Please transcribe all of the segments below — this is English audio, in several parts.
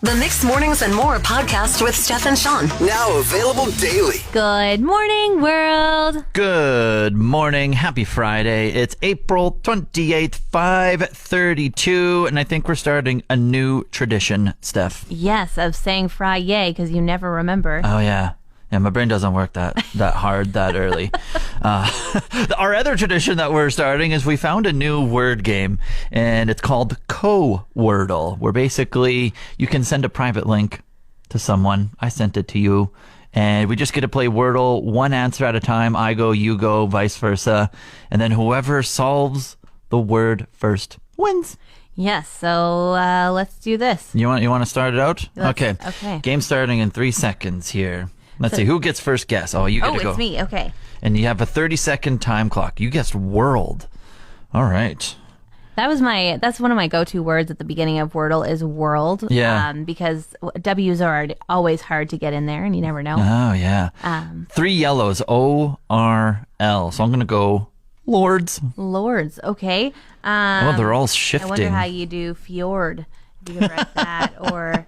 The Mixed Mornings and More podcast with Steph and Sean. Now available daily. Good morning, world. Good morning. Happy Friday. It's April 28th, 5:32, and I think we're starting a new tradition, Steph. Yes, of saying Friday because you never remember. Oh, yeah. Yeah, my brain doesn't work that hard that early. Our other tradition that we're starting is we found a new word game, and it's called Co-Wordle, where basically you can send a private link to someone. I sent it to you, and we just get to play Wordle, one answer at a time. I go, you go, vice versa. And then whoever solves the word first wins. Yes, so let's do this. You want to start it out? Okay. Game starting in 3 seconds here. Let's see, who gets first guess? Oh, you get to go. Oh, it's me, okay. And you have a 30-second time clock. You guessed world. All right. That's one of my go-to words at the beginning of Wordle is world. Yeah. Because W's are always hard to get in there, and you never know. Oh, yeah. 3 yellows, O-R-L. So I'm going to go lords. Lords, okay. They're all shifting. I wonder how you do fjord. If you could write that, or...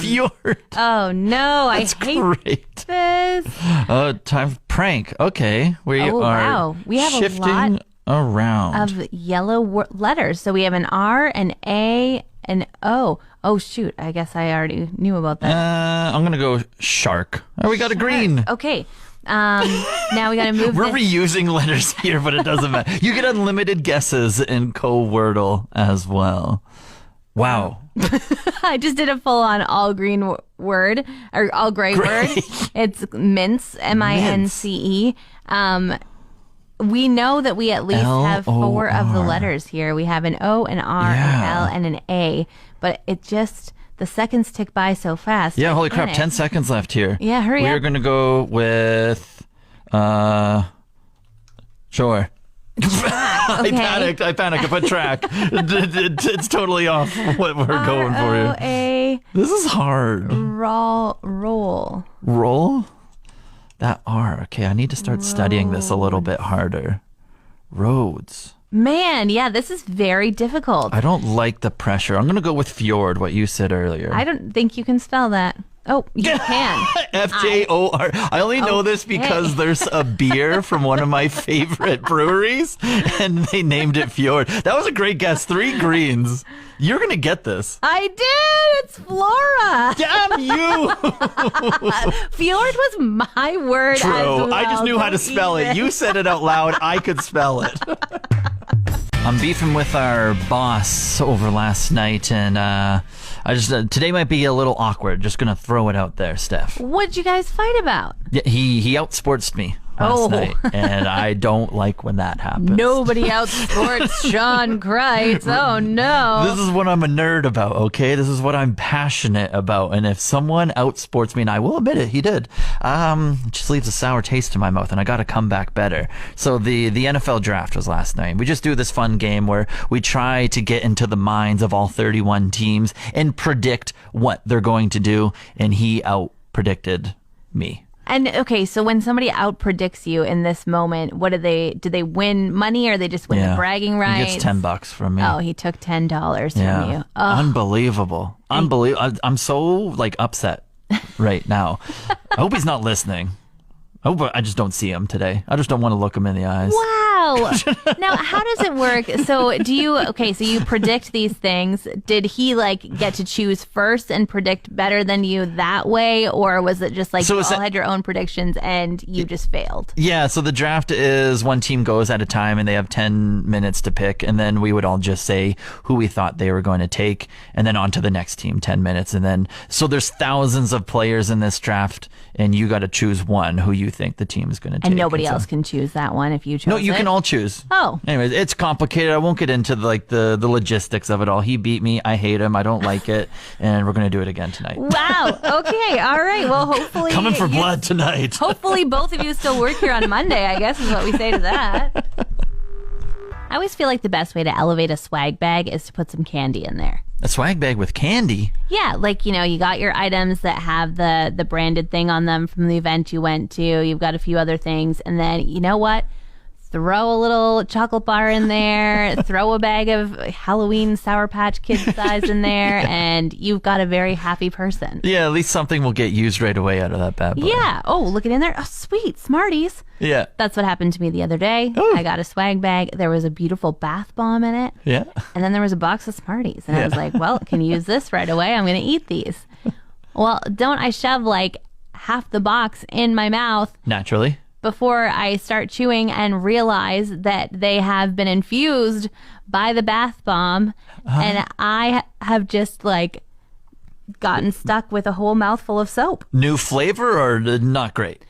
Fjord. Oh, no, That's I hate great. this. Time prank. Okay. We are wow. We have shifting a lot around. of yellow letters. So we have an R, an A, an O. Oh, shoot. I guess I already knew about that. I'm going to go shark. Oh, we got a green. Okay. Now we got to move We're this. reusing letters here, but it doesn't matter. You get unlimited guesses in Co-Wordle as well. Wow. I just did a full-on all green word, or all gray word. It's mince, M-I-N-C-E. We know that we at least have 4 of the letters here. We have an O, an R, an L, and an A. But it just, the seconds tick by so fast. Yeah, holy crap, 10 seconds left here. Yeah, hurry up. We're going to go with, sure. Okay. I panicked. I put track. It's totally off what we're going for here. R-O-A. This is hard. Roll. Roll? That R. Okay, I need to start studying this a little bit harder. Roads. Man, yeah, this is very difficult. I don't like the pressure. I'm going to go with fjord, what you said earlier. I don't think you can spell that. Oh, you can. F-J-O-R. I only know this because there's a beer from one of my favorite breweries, and they named it Fjord. That was a great guess. 3 greens. You're going to get this. I did. It's Flora. Damn you. Fjord was my word. True. As well. I just knew how to spell it. You said it out loud. I could spell it. I'm beefing with our boss over last night, and today might be a little awkward. Just gonna throw it out there, Steph. What'd you guys fight about? Yeah, he outsportsed me last night, and I don't like when that happens. Nobody outsports Sean Kreitz. Oh no! This is what I'm a nerd about. Okay, this is what I'm passionate about, and if someone outsports me, and I will admit it, he did, it just leaves a sour taste in my mouth, and I got to come back better. So the NFL draft was last night. We just do this fun game where we try to get into the minds of all 31 teams and predict what they're going to do, and he out-predicted me. And okay, so when somebody out predicts you in this moment, what do they win money, or they just win the bragging rights? He gets $10 from me. Oh, he took $10 from you. Oh. Unbelievable. I'm so upset right now. I hope he's not listening. I hope I just don't see him today. I just don't want to look him in the eyes. Wow. Now, how does it work? So so you predict these things. Did he get to choose first and predict better than you that way? Or was it just you all had your own predictions and you just failed? Yeah, so the draft is one team goes at a time and they have 10 minutes to pick. And then we would all just say who we thought they were going to take. And then on to the next team, 10 minutes. And then, so there's thousands of players in this draft. And you got to choose one who you think the team is going to take. And nobody else can choose that one if you chose it? No, you can all choose. Oh. Anyways, it's complicated. I won't get into the logistics of it all. He beat me. I hate him. I don't like it. And we're going to do it again tonight. Wow. Okay. All right. Well, hopefully. Coming for blood tonight. Hopefully both of you still work here on Monday, I guess is what we say to that. I always feel like the best way to elevate a swag bag is to put some candy in there. A swag bag with candy? Yeah, you got your items that have the branded thing on them from the event you went to. You've got a few other things. And then, you know what? throw a little chocolate bar in there, throw a bag of Halloween Sour Patch Kid size in there, and you've got a very happy person. Yeah, at least something will get used right away out of that bad boy. Yeah. Oh, look it in there. Oh, sweet. Smarties. Yeah. That's what happened to me the other day. Ooh. I got a swag bag. There was a beautiful bath bomb in it. Yeah. And then there was a box of Smarties. And I was like, well, can you use this right away? I'm going to eat these. Well, don't I shove like half the box in my mouth Naturally. before I start chewing and realize that they have been infused by the bath bomb. And I have just like gotten stuck with a whole mouthful of soap. New flavor or not great?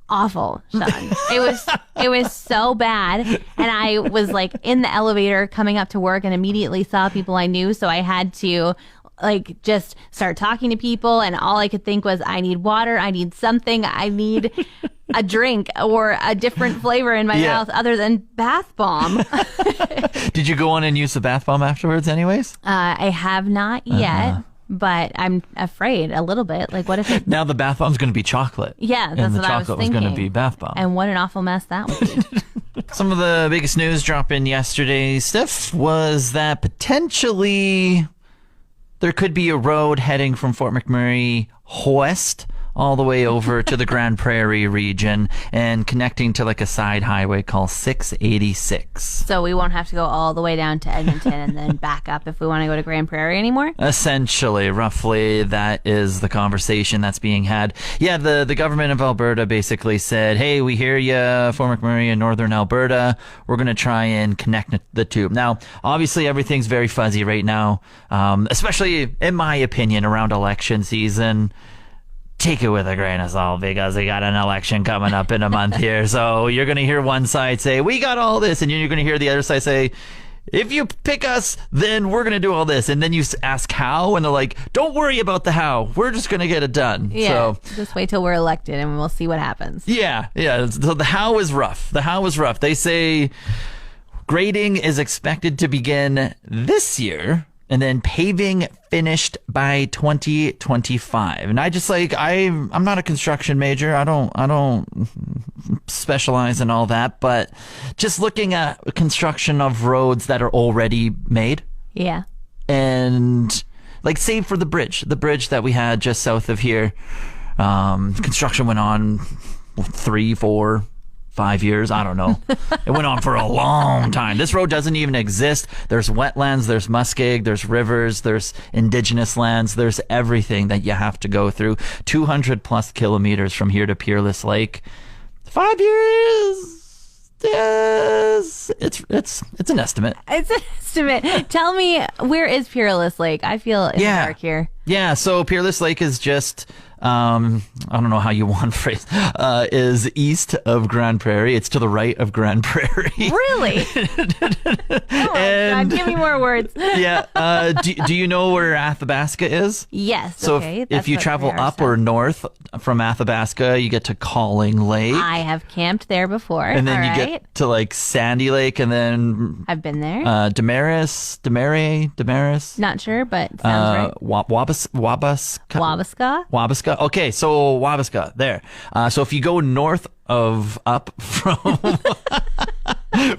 Awful, Sean. It was so bad. And I was like in the elevator coming up to work and immediately saw people I knew. So I had to like just start talking to people, and all I could think was, I need water, I need something, I need a drink or a different flavor in my mouth other than bath bomb. Did you go on and use the bath bomb afterwards anyways? I have not yet, but I'm afraid a little bit. Like, what if it... Now the bath bomb's going to be chocolate. Yeah, that's and the what I was chocolate thinking. was going to be bath bomb. And what an awful mess that would be. Some of the biggest news dropping yesterday, Steph, was that potentially there could be a road heading from Fort McMurray west all the way over to the Grand Prairie region and connecting to like a side highway called 686. So we won't have to go all the way down to Edmonton and then back up if we want to go to Grand Prairie anymore? Essentially, roughly, that is the conversation that's being had. Yeah, the government of Alberta basically said, hey, we hear you, Fort McMurray in northern Alberta. We're going to try and connect the two. Now, obviously, everything's very fuzzy right now, especially, in my opinion, around election season. Take it with a grain of salt because we got an election coming up in a month here. So you're going to hear one side say, we got all this. And you're going to hear the other side say, if you pick us, then we're going to do all this. And then you ask how, and they're like, don't worry about the how. We're just going to get it done. Yeah, so, just wait till we're elected and we'll see what happens. Yeah. So the how is rough. They say grading is expected to begin this year. And then paving finished by 2025. And I just like, I'm not a construction major. I don't specialize in all that, but just looking at construction of roads that are already made. Yeah. And like, save for the bridge that we had just south of here. Construction went on 3, 4, 5 years. I don't know. It went on for a long time. This road doesn't even exist. There's wetlands, there's muskeg, there's rivers, there's indigenous lands, there's everything that you have to go through. 200 plus kilometers from here to Peerless Lake. 5 years. Yes. It's an estimate. It's an estimate. Tell me, where is Peerless Lake? I feel in the dark here. Yeah, so Peerless Lake is just I don't know how you want to phrase, is east of Grand Prairie. It's to the right of Grand Prairie. Really? God, give me more words. Yeah. Do you know where Athabasca is? Yes. So okay. if you travel up or north from Athabasca, you get to Calling Lake. I have camped there before. And then you get to like Sandy Lake, and then I've been there. Damaris. Not sure, but sounds right. Wabasca. Okay, so Wabasca, there. So if you go north up from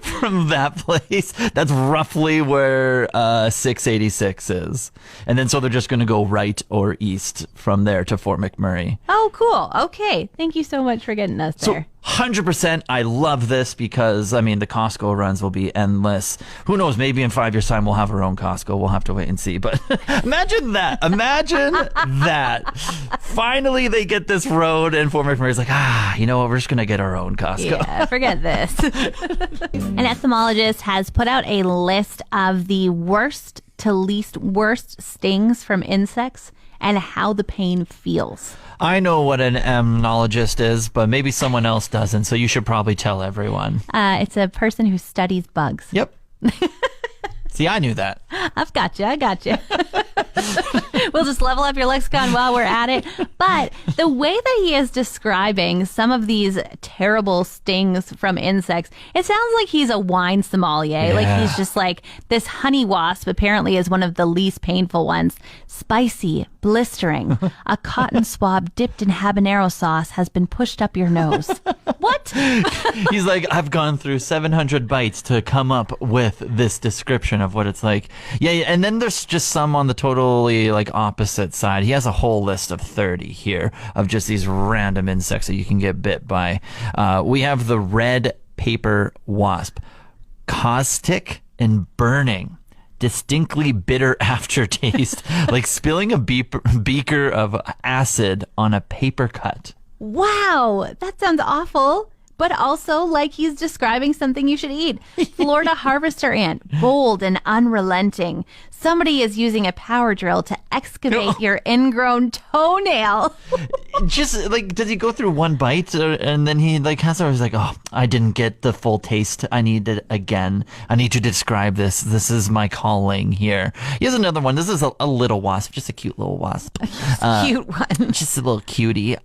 from that place, that's roughly where 686 is. And then so they're just going to go right or east from there to Fort McMurray. Oh, cool. Okay. Thank you so much for getting us there. So 100%, I love this because, I mean, the Costco runs will be endless. Who knows, maybe in 5 years' time we'll have our own Costco. We'll have to wait and see. But imagine that. Imagine that. Finally, they get this road and Fort McMurray's like, you know what, we're just going to get our own Costco. Yeah, forget this. An etymologist has put out a list of the worst to least worst stings from insects and how the pain feels. I know what an etymologist is, but maybe someone else doesn't, so you should probably tell everyone. It's a person who studies bugs. Yep. See, I knew that. I got you. We'll just level up your lexicon while we're at it. But the way that he is describing some of these terrible stings from insects, it sounds like he's a wine sommelier. Yeah. Like he's just like, this honey wasp apparently is one of the least painful ones. Spicy, blistering. A cotton swab dipped in habanero sauce has been pushed up your nose. What? He's like, I've gone through 700 bites to come up with this description of what it's like. Yeah, and then there's just some on the totally like opposite side. He has a whole list of 30 here of just these random insects that you can get bit by. We have the red paper wasp. Caustic and burning. Distinctly bitter aftertaste, like spilling a beaker of acid on a paper cut. Wow, that sounds awful. But also like he's describing something you should eat. Florida harvester ant, bold and unrelenting. Somebody is using a power drill to excavate your ingrown toenail. Just like, does he go through one bite and then he like has always like, oh, I didn't get the full taste. I need it again. I need to describe this. This is my calling here. Here's another one. This is a little wasp, just a cute little wasp. Cute one. Just a little cutie.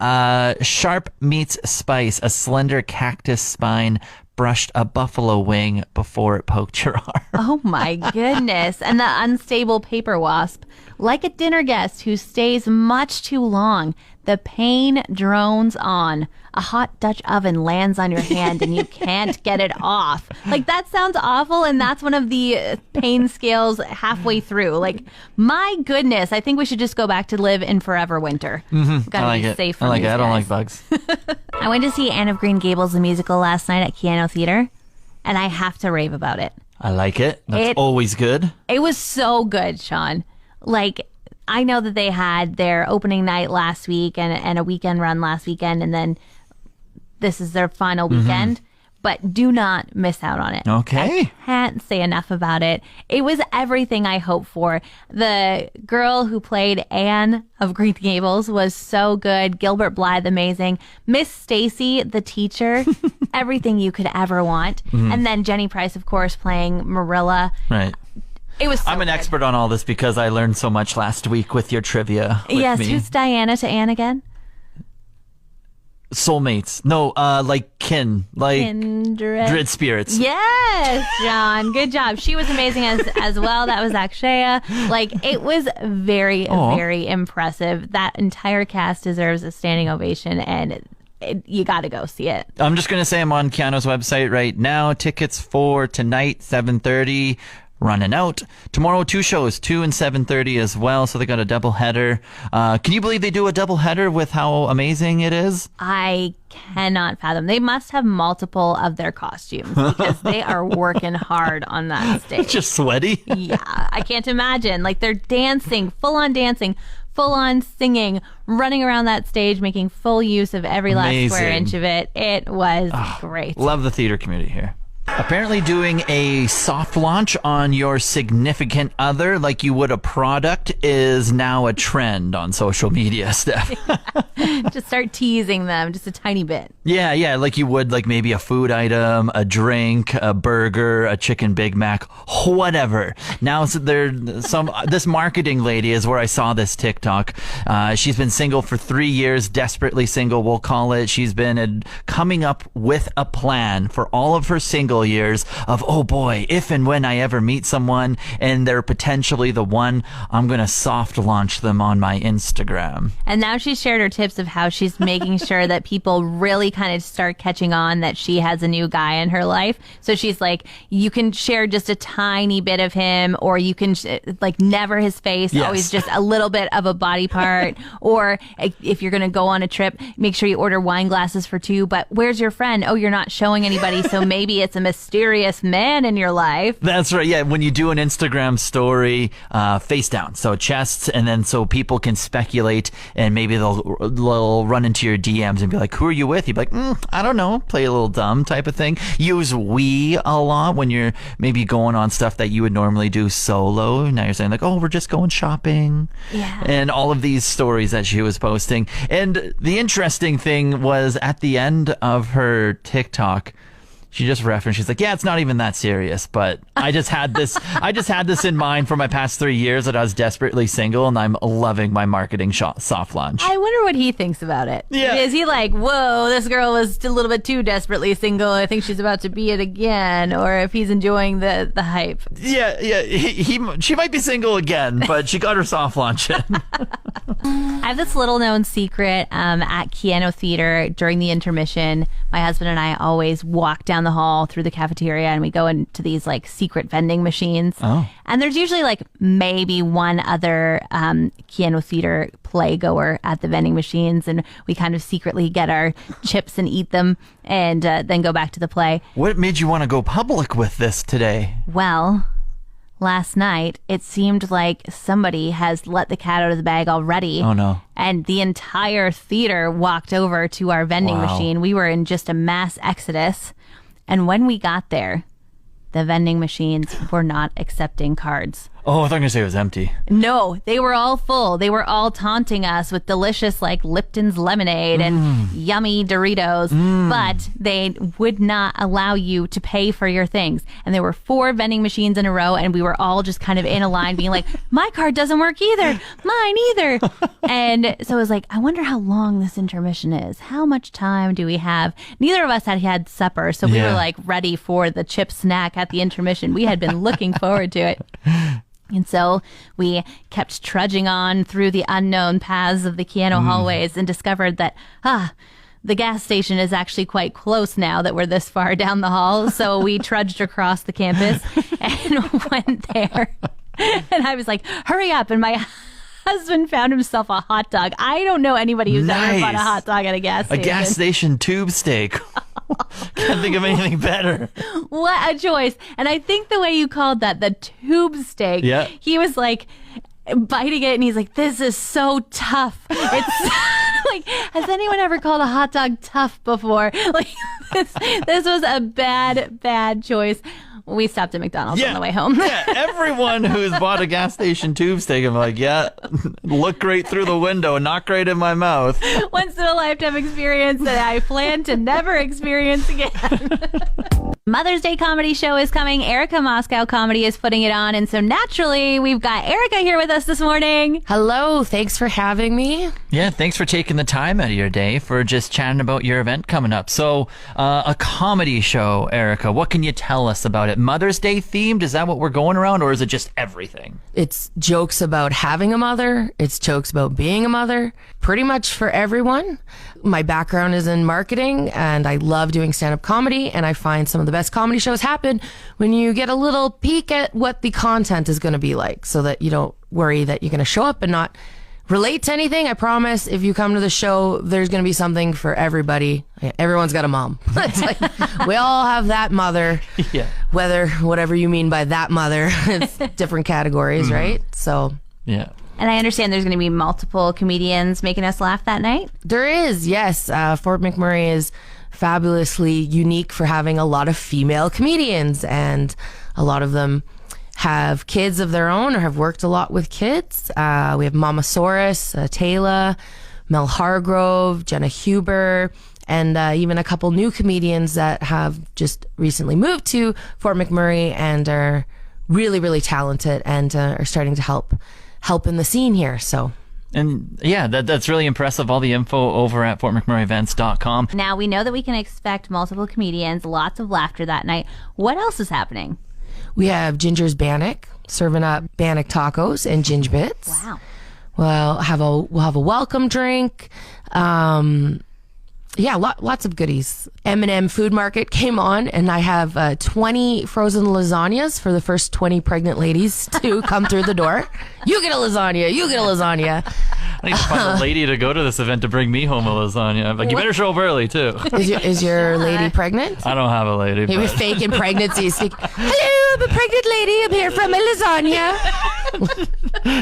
Sharp meets spice, a slender cactus spine brushed a buffalo wing before it poked your arm. Oh my goodness. And the unstable paper wasp, like a dinner guest who stays much too long, the pain drones on. A hot Dutch oven lands on your hand and you can't get it off. Like, that sounds awful, and that's one of the pain scales halfway through. Like, my goodness, I think we should just go back to live in forever winter. Gotta like be it. safe I from like these it. I don't guys. like bugs. I went to see Anne of Green Gables, the musical, last night at Keanu Theater, and I have to rave about it. I like it. That's always good. It was so good, Sean. Like, I know that they had their opening night last week and a weekend run last weekend, and then this is their final weekend. But do not miss out on it. Okay. I can't say enough about it. It was everything I hoped for. The girl who played Anne of Green Gables was so good. Gilbert Blythe, amazing. Miss Stacy, the teacher, everything you could ever want. And then Jenny Price, of course, playing Marilla. Right. It was so I'm an good. expert on all this because I learned so much last week with your trivia. With Yes, me. who's Diana to Anne again? Soulmates. No, like kin. Like Kindred. Dread spirits. Yes, John. Good job. She was amazing as well. That was Akshaya. Like, it was very, very impressive. That entire cast deserves a standing ovation, and you got to go see it. I'm just going to say I'm on Keanu's website right now. Tickets for tonight, 7:30. Running out. Tomorrow, 2 shows, 2 and 7:30 as well. So they got a double header. Can you believe they do a double header with how amazing it is? I cannot fathom. They must have multiple of their costumes because they are working hard on that stage. Just sweaty. Yeah, I can't imagine. Like, they're dancing, full on singing, running around that stage, making full use of every last square Amazing. inch of it. It was great. Love the theater community here. Apparently doing a soft launch on your significant other like you would a product is now a trend on social media stuff. Just start teasing them just a tiny bit. Yeah, like you would like maybe a food item, a drink, a burger, a chicken Big Mac, whatever. Now this marketing lady is where I saw this TikTok. She's been single for 3 years, desperately single, we'll call it. She's been coming up with a plan for all of her single years of, oh boy, if and when I ever meet someone and they're potentially the one, I'm going to soft launch them on my Instagram. And now she's shared her tips of how she's making sure that people really kind of start catching on that she has a new guy in her life. So she's like, you can share just a tiny bit of him, or you can like never his face, Yes. always just a little bit of a body part. Or if you're going to go on a trip, make sure you order wine glasses for 2, but where's your friend? Oh, you're not showing anybody, so maybe it's a mysterious man in your life. That's right. Yeah. When you do an Instagram story, face down. So chests. And then so people can speculate and maybe they'll run into your DMs and be like, who are you with? You'd be like, I don't know. Play a little dumb type of thing. Use we a lot when you're maybe going on stuff that you would normally do solo. Now you're saying like, oh, we're just going shopping. Yeah. And all of these stories that she was posting. And the interesting thing was at the end of her TikTok, she just referenced, she's like, yeah, it's not even that serious, but I just had this in mind for my past 3 years that I was desperately single, and I'm loving my marketing soft launch. I wonder what he thinks about it. Yeah. Is he like, whoa, this girl was a little bit too desperately single. I think she's about to be it again. Or if he's enjoying the hype. Yeah. She might be single again, but she got her soft launch in. I have this little known secret at Keanu Theater during the intermission. My husband and I always walk down the hall through the cafeteria and we go into these like secret vending machines. Oh. And there's usually like maybe one other Keanu Theater playgoer at the vending machines, and we kind of secretly get our chips and eat them and then go back to the play. What made you want to go public with this today? Well, last night, it seemed like somebody has let the cat out of the bag already. Oh, no. And the entire theater walked over to our vending machine. We were in just a mass exodus. And when we got there, the vending machines were not accepting cards. Oh, I thought you were going to say it was empty. No, they were all full. They were all taunting us with delicious like Lipton's lemonade and yummy Doritos, but they would not allow you to pay for your things. And there were 4 vending machines in a row, and we were all just kind of in a line being like, my card doesn't work either. Mine either. And so I was like, I wonder how long this intermission is. How much time do we have? Neither of us had supper, so we were like ready for the chip snack at the intermission. We had been looking forward to it. And so we kept trudging on through the unknown paths of the Keanu hallways and discovered that, the gas station is actually quite close now that we're this far down the hall. So we trudged across the campus and went there. And I was like, hurry up. And my husband found himself a hot dog. I don't know anybody who's ever bought a hot dog at a gas station. A gas station tube steak. Can't think of anything better. What a choice. And I think the way you called that, the tube steak, he was like biting it and he's like, this is so tough. It's like, has anyone ever called a hot dog tough before? Like, this was a bad choice. We stopped at McDonald's on the way home. Everyone who's bought a gas station tube steak, I'm like, look great through the window, not great in my mouth. Once in a lifetime experience that I plan to never experience again. Mother's Day comedy show is coming. Erica Moeskau Comedy is putting it on. And so naturally, we've got Erica here with us this morning. Hello. Thanks for having me. Yeah, thanks for taking the time out of your day for just chatting about your event coming up. So, a comedy show, Erica, what can you tell us about it? Mother's Day themed? Is that what we're going around, or is it just everything? It's jokes about having a mother. It's jokes about being a mother. Pretty much for everyone. My background is in marketing, and I love doing stand-up comedy, and I find some of the best comedy shows happen when you get a little peek at what the content is going to be like, so that you don't worry that you're going to show up and not relate to anything. I promise if you come to the show, there's going to be something for everybody. Everyone's got a mom. It's like, we all have that mother. Yeah. Whatever you mean by that mother, it's different categories, right? So. Yeah. And I understand there's going to be multiple comedians making us laugh that night. There is, yes. Fort McMurray is fabulously unique for having a lot of female comedians, and a lot of them have kids of their own or have worked a lot with kids. We have Mama Saurus, Taylor, Mel Hargrove, Jenna Huber, and even a couple new comedians that have just recently moved to Fort McMurray and are really, really talented and are starting to help in the scene here. So. And yeah, that's really impressive. All the info over at fortmcmurrayevents.com. Now we know that we can expect multiple comedians, lots of laughter that night. What else is happening? We have Ginger's Bannock serving up Bannock tacos and Ginger Bits. Wow. We'll have a welcome drink. Lots of goodies. M&M Food Market came on, and I have 20 frozen lasagnas for the first 20 pregnant ladies to come through the door. You get a lasagna. You get a lasagna. I need to find a lady to go to this event to bring me home a lasagna. I'm like, you better show up early, too. Is your lady pregnant? I don't have a lady. Maybe faking pregnancy. Hello, I'm a pregnant lady. I'm here for my lasagna.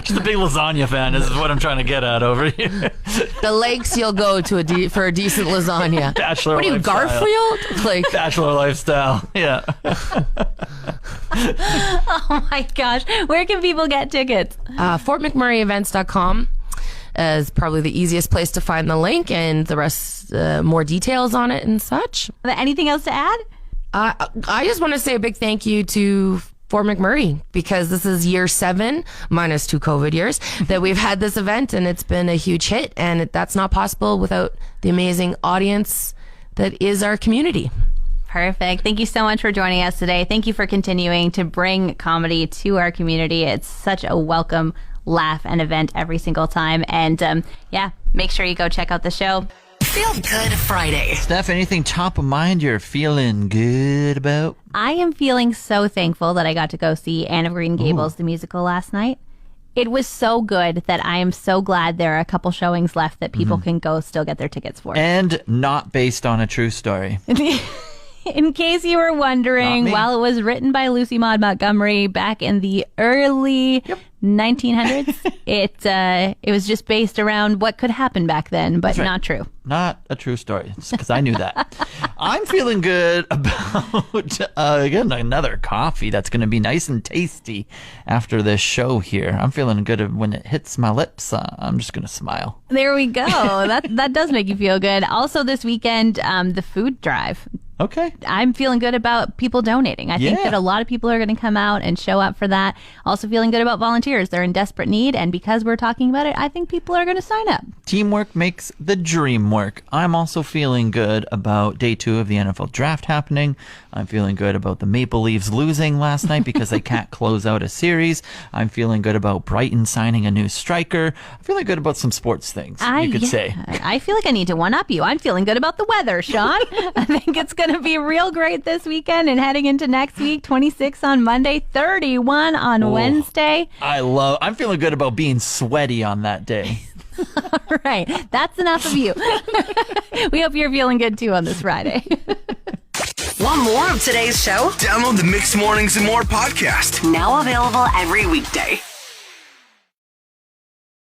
She's a big lasagna fan. This is what I'm trying to get at over here. The lengths you'll go to for a decent lasagna. Bachelor What are you, lifestyle. Garfield? Like Bachelor lifestyle. Yeah. Oh my gosh. Where can people get tickets? FortMcMurrayEvents.com is probably the easiest place to find the link, and the rest, more details on it and such. Anything else to add? I just want to say a big thank you to Fort McMurray, because this is year 7, minus 2 COVID years, that we've had this event, and it's been a huge hit. And that's not possible without the amazing audience that is our community. Perfect. Thank you so much for joining us today. Thank you for continuing to bring comedy to our community. It's such a welcome laugh and event every single time. And make sure you go check out the show. Feel Good Friday. Steph, anything top of mind you're feeling good about? I am feeling so thankful that I got to go see Anne of Green Gables, the musical, last night. It was so good that I am so glad there are a couple showings left that people can go still get their tickets for. And not based on a true story. In case you were wondering, while it was written by Lucy Maud Montgomery back in the early 1900s, it was just based around what could happen back then, but not true. Not a true story, because I knew that. I'm feeling good about, again, another coffee that's going to be nice and tasty after this show here. I'm feeling good when it hits my lips. I'm just going to smile. There we go. That does make you feel good. Also this weekend, the food drive. Okay. I'm feeling good about people donating. I think that a lot of people are going to come out and show up for that. Also feeling good about volunteers. They're in desperate need. And because we're talking about it, I think people are going to sign up. Teamwork makes the dream work. I'm also feeling good about day 2 of the NFL draft happening. I'm feeling good about the Maple Leafs losing last night because they can't close out a series. I'm feeling good about Brighton signing a new striker. I'm feeling good about some sports things, you could say. I feel like I need to one-up you. I'm feeling good about the weather, Sean. I think it's going to be real great this weekend and heading into next week. 26 on Monday, 31 on Wednesday. I'm feeling good about being sweaty on that day. All right. That's enough of you. We hope you're feeling good too on this Friday. Want more of today's show? Download the Mixed Mornings and More podcast. Now available every weekday.